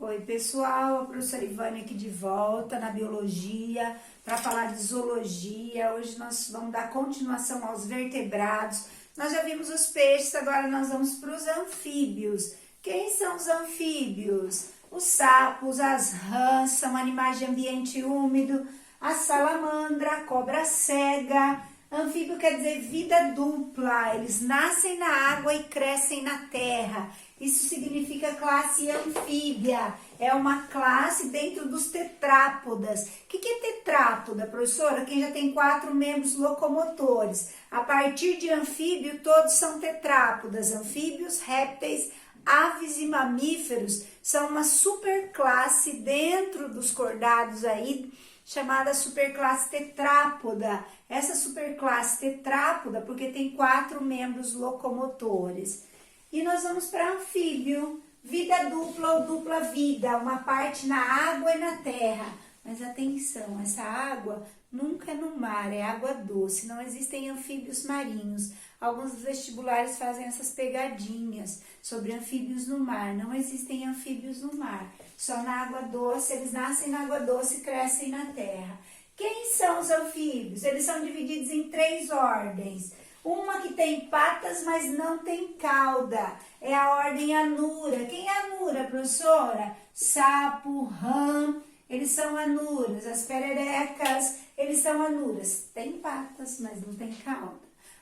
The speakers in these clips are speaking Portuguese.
Oi pessoal, a professora Ivânia aqui de volta na biologia para falar de zoologia. Hoje nós vamos dar continuação aos vertebrados. Nós já vimos os peixes, agora nós vamos para os anfíbios. Quem são os anfíbios? Os sapos, as rãs, são animais de ambiente úmido, a salamandra, a cobra cega. Anfíbio quer dizer vida dupla, eles nascem na água e crescem na terra. Isso significa classe anfíbia, é uma classe dentro dos tetrápodas. O que é tetrápoda, professora? Quem já tem 4 membros locomotores. A partir de anfíbio, todos são tetrápodas. Anfíbios, répteis, aves e mamíferos são uma superclasse dentro dos cordados aí, chamada superclasse tetrápoda. Essa superclasse tetrápoda porque tem 4 membros locomotores. E nós vamos para anfíbio, vida dupla ou dupla vida, uma parte na água e na terra. Mas atenção, essa água nunca é no mar, é água doce, não existem anfíbios marinhos. Alguns vestibulares fazem essas pegadinhas sobre anfíbios no mar, não existem anfíbios no mar, só na água doce, eles nascem na água doce e crescem na terra. Quem são os anfíbios? Eles são divididos em 3 ordens. Uma que tem patas, mas não tem cauda, é a ordem anura. Quem é anura, professora? Sapo, rã, eles são anuras. As pererecas, eles são anuras. Tem patas, mas não tem cauda.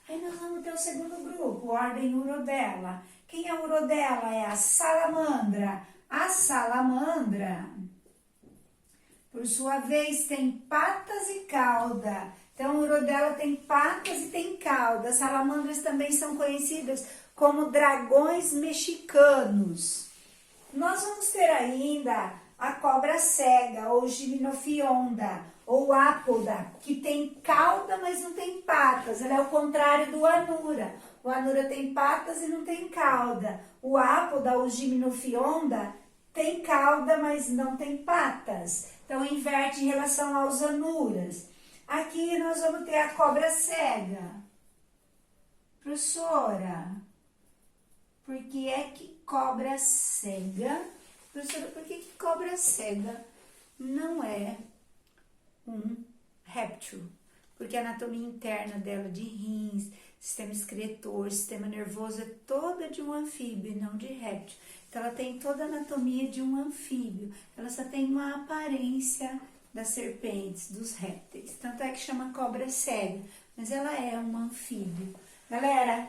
Aí nós vamos ter o segundo grupo, ordem urodela. Quem é a urodela? É a salamandra. A salamandra, por sua vez, tem patas e cauda. Então, a urodela tem patas e tem cauda. As salamandras também são conhecidas como dragões mexicanos. Nós vamos ter ainda a cobra cega, ou gimnofionda, ou ápoda, que tem cauda, mas não tem patas. Ela é o contrário do anura. O anura tem patas e não tem cauda. O ápoda, ou gimnofionda, tem cauda, mas não tem patas. Então, inverte em relação aos anuras. Aqui nós vamos ter a cobra cega. Professora, por que é que cobra cega? Professora, por que cobra cega não é um réptil? Porque a anatomia interna dela de rins, sistema excretor, sistema nervoso é toda de um anfíbio e não de réptil. Então ela tem toda a anatomia de um anfíbio. Ela só tem uma aparência das serpentes, dos répteis. Tanto é que chama cobra cega, mas ela é um anfíbio. Galera,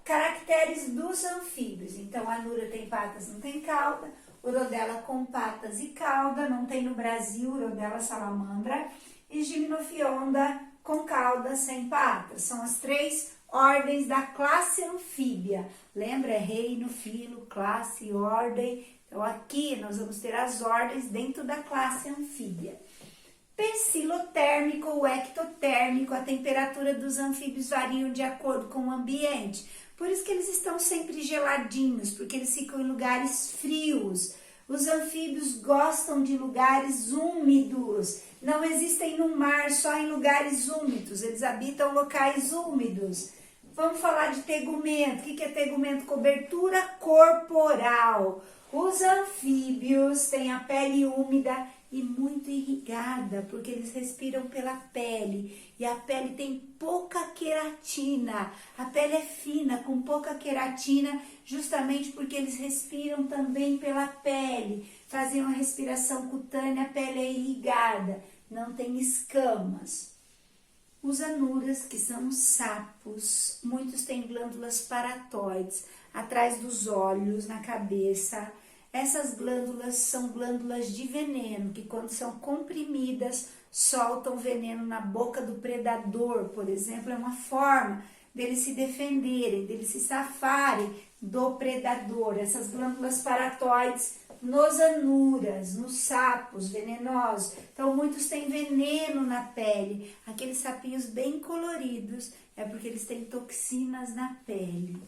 caracteres dos anfíbios. Então, a anura tem patas, não tem cauda. Urodela com patas e cauda, não tem no Brasil, urodela salamandra. E gimnofionda com cauda, sem patas. São as 3 ordens da classe anfíbia. Lembra? É reino, filo, classe, ordem. Então, aqui nós vamos ter as ordens dentro da classe anfíbia. Pensilotérmico ou ectotérmico, a temperatura dos anfíbios variam de acordo com o ambiente. Por isso que eles estão sempre geladinhos, porque eles ficam em lugares frios. Os anfíbios gostam de lugares úmidos. Não existem no mar, só em lugares úmidos. Eles habitam locais úmidos. Vamos falar de tegumento. O que é tegumento? Cobertura corporal. Os anfíbios têm a pele úmida e muito irrigada, porque eles respiram pela pele. E a pele tem pouca queratina. A pele é fina, com pouca queratina, justamente porque eles respiram também pela pele. Fazem uma respiração cutânea, a pele é irrigada, não tem escamas. Os anuras, que são os sapos, muitos têm glândulas paratóides, atrás dos olhos, na cabeça. Essas glândulas são glândulas de veneno, que quando são comprimidas, soltam veneno na boca do predador, por exemplo. É uma forma deles se defenderem, deles se safarem do predador. Essas glândulas paratóides nos anuras, nos sapos venenosos. Então, muitos têm veneno na pele. Aqueles sapinhos bem coloridos é porque eles têm toxinas na pele.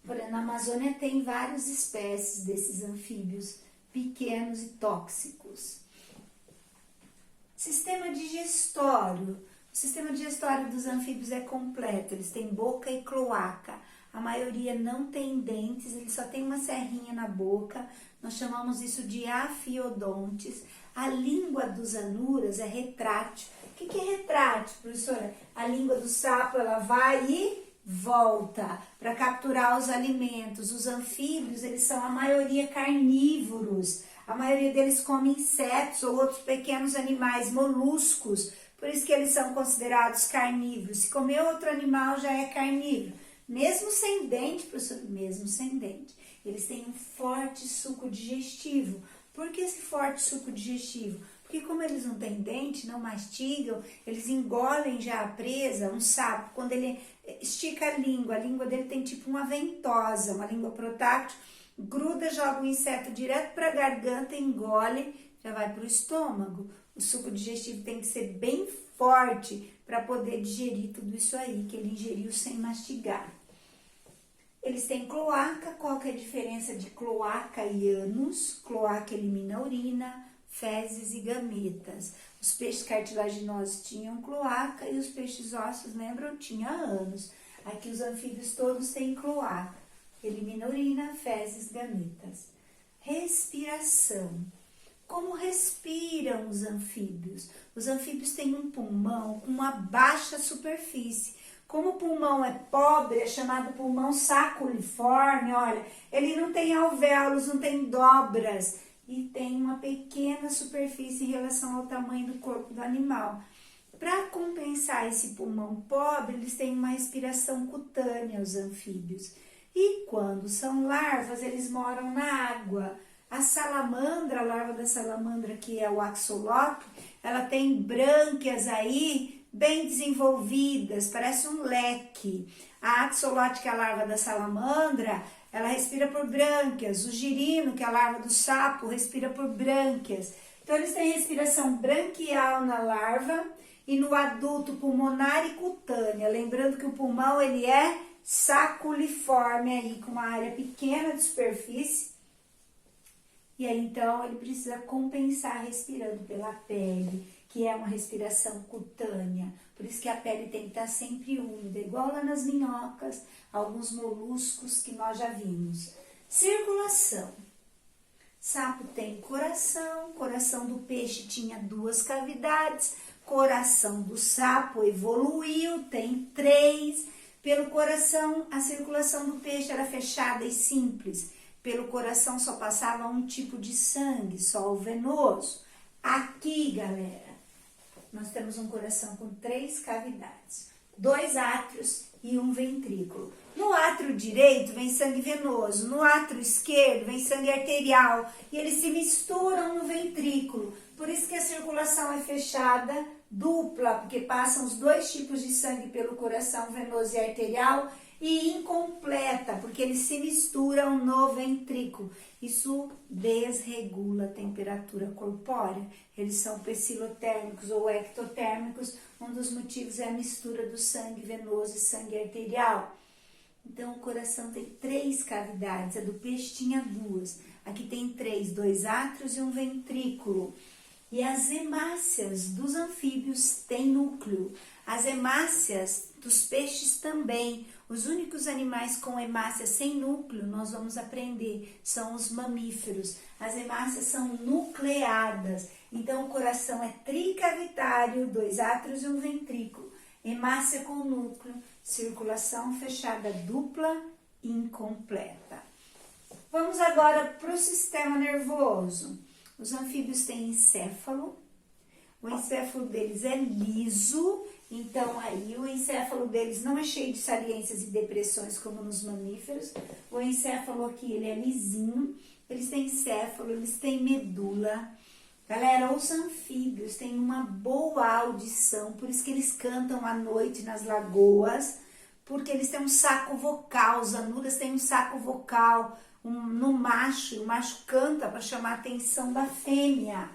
Porém, na Amazônia tem várias espécies desses anfíbios pequenos e tóxicos. Sistema digestório. O sistema digestório dos anfíbios é completo. Eles têm boca e cloaca. A maioria não tem dentes, ele só tem uma serrinha na boca. nós chamamos isso de afiodontes. A língua dos anuras é retrátil. O que é retrátil, professora? A língua do sapo, ela vai e volta para capturar os alimentos. Os anfíbios, eles são a maioria carnívoros. A maioria deles come insetos ou outros pequenos animais, moluscos. Por isso que eles são considerados carnívoros. Se comer outro animal, já é carnívoro. Mesmo sem dente, professor, mesmo sem dente. Eles têm um forte suco digestivo. Por que esse forte suco digestivo? Porque como eles não têm dente, não mastigam, eles engolem já a presa, um sapo. Quando ele estica a língua dele tem tipo uma ventosa, uma língua protrátil, gruda, joga o inseto direto para a garganta, engole, já vai para o estômago. O suco digestivo tem que ser bem forte para poder digerir tudo isso aí que ele ingeriu sem mastigar. Eles têm cloaca. Qual que é a diferença de cloaca e ânus? Cloaca elimina urina, fezes e gametas. Os peixes cartilaginosos tinham cloaca e os peixes ósseos, lembram? Tinha ânus. Aqui os anfíbios todos têm cloaca. Elimina urina, fezes, gametas. Respiração. Como respiram os anfíbios? Os anfíbios têm um pulmão com uma baixa superfície. Como o pulmão é pobre, é chamado pulmão saculiforme, olha, ele não tem alvéolos, não tem dobras e tem uma pequena superfície em relação ao tamanho do corpo do animal. Para compensar esse pulmão pobre, eles têm uma respiração cutânea, os anfíbios. E quando são larvas, eles moram na água. A salamandra, a larva da salamandra, que é o axolote, ela tem brânquias aí bem desenvolvidas, parece um leque. A axolote, que é a larva da salamandra, ela respira por brânquias. O girino, que é a larva do sapo, respira por brânquias. Então, eles têm respiração branquial na larva e no adulto pulmonar e cutânea. Lembrando que o pulmão, ele é saculiforme aí, com uma área pequena de superfície. E aí, então, ele precisa compensar respirando pela pele, que é uma respiração cutânea. Por isso que a pele tem que estar sempre úmida, igual lá nas minhocas, alguns moluscos que nós já vimos. Circulação. Sapo tem coração, coração do peixe tinha 2 cavidades, coração do sapo evoluiu, tem 3. Pelo coração, a circulação do peixe era fechada e simples. Pelo coração só passava um tipo de sangue, só o venoso. Aqui, galera, nós temos um coração com 3 cavidades, 2 átrios e um ventrículo. No átrio direito vem sangue venoso, no átrio esquerdo vem sangue arterial e eles se misturam no ventrículo. Por isso que a circulação é fechada, dupla, porque passam os 2 tipos de sangue pelo coração venoso e arterial, e incompleta, porque eles se misturam no ventrículo. Isso desregula a temperatura corpórea. Eles são pecilotérmicos ou ectotérmicos. Um dos motivos é a mistura do sangue venoso e sangue arterial. Então, o coração tem 3 cavidades. A do peixe tinha 2. Aqui tem 3, 2 átrios e um ventrículo. E as hemácias dos anfíbios têm núcleo. As hemácias dos peixes também. Os únicos animais com hemácia sem núcleo, nós vamos aprender, são os mamíferos. As hemácias são nucleadas. Então, o coração é tricavitário, 2 átrios e um ventrículo. Hemácia com núcleo, circulação fechada dupla, incompleta. Vamos agora para o sistema nervoso. Os anfíbios têm encéfalo. O encéfalo deles é liso, então aí o encéfalo deles não é cheio de saliências e depressões como nos mamíferos. O encéfalo aqui, ele é lisinho, eles têm encéfalo, eles têm medula. Galera, os anfíbios têm uma boa audição, por isso que eles cantam à noite nas lagoas, porque eles têm um saco vocal, os anuras têm um saco vocal no macho, o macho canta para chamar a atenção da fêmea.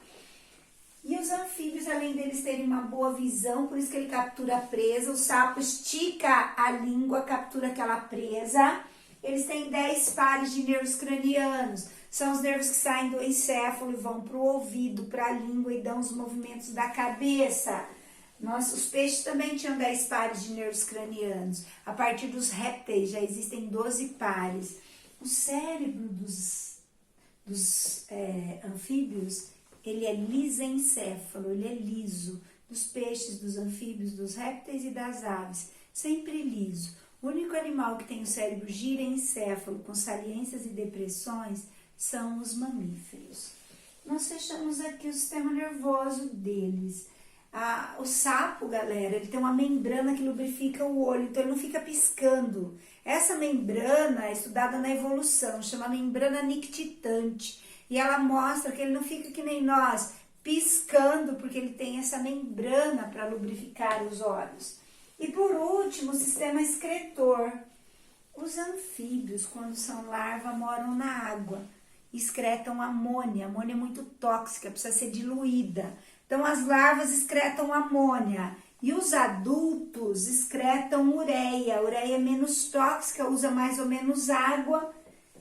E os anfíbios, além deles terem uma boa visão, por isso que ele captura a presa, o sapo estica a língua, captura aquela presa. Eles têm 10 pares de nervos cranianos, são os nervos que saem do encéfalo e vão para o ouvido, para a língua e dão os movimentos da cabeça. Os peixes também tinham 10 pares de nervos cranianos. A partir dos répteis já existem 12 pares. O cérebro dos dos anfíbios, ele é lisencéfalo, ele é liso. Dos peixes, dos anfíbios, dos répteis e das aves, sempre liso. O único animal que tem o cérebro girencéfalo, com saliências e depressões, são os mamíferos. Nós fechamos aqui o sistema nervoso deles. O sapo, galera, ele tem uma membrana que lubrifica o olho, então ele não fica piscando. Essa membrana é estudada na evolução, chama membrana nictitante. E ela mostra que ele não fica que nem nós, piscando, porque ele tem essa membrana para lubrificar os olhos. E por último, o sistema excretor. Os anfíbios, quando são larva, moram na água, excretam amônia. A amônia é muito tóxica, precisa ser diluída. Então, as larvas excretam amônia e os adultos excretam ureia. A ureia é menos tóxica, usa mais ou menos água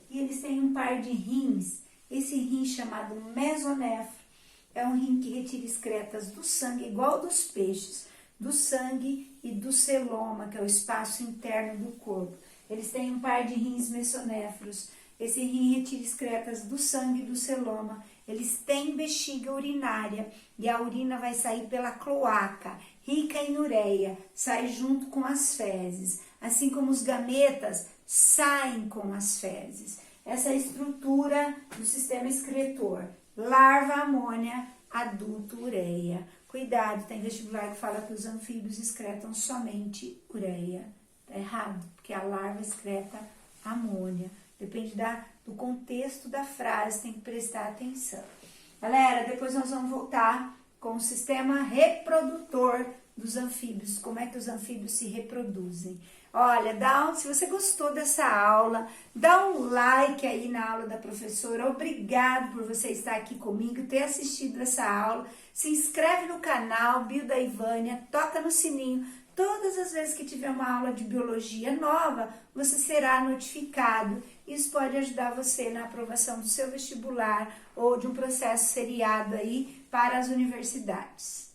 e eles têm um par de rins. Esse rim chamado mesonéfro é um rim que retira excretas do sangue, igual dos peixes, do sangue e do celoma, que é o espaço interno do corpo. Eles têm um par de rins mesonéfros. Esse rim retira excretas do sangue e do celoma. Eles têm bexiga urinária e a urina vai sair pela cloaca, rica em ureia, sai junto com as fezes. Assim como os gametas saem com as fezes. Essa é a estrutura do sistema excretor. Larva, amônia, adulto, ureia. Cuidado, tem vestibular que fala que os anfíbios excretam somente ureia. Tá errado, porque a larva excreta amônia. Depende do contexto da frase, tem que prestar atenção. Galera, depois nós vamos voltar com o sistema reprodutor dos anfíbios. Como é que os anfíbios se reproduzem? Olha, se você gostou dessa aula, dá um like aí na aula da professora. Obrigado por você estar aqui comigo, ter assistido essa aula. Se inscreve no canal Bio da Ivânia, toca no sininho. Todas as vezes que tiver uma aula de biologia nova, você será notificado. Isso pode ajudar você na aprovação do seu vestibular ou de um processo seriado aí para as universidades.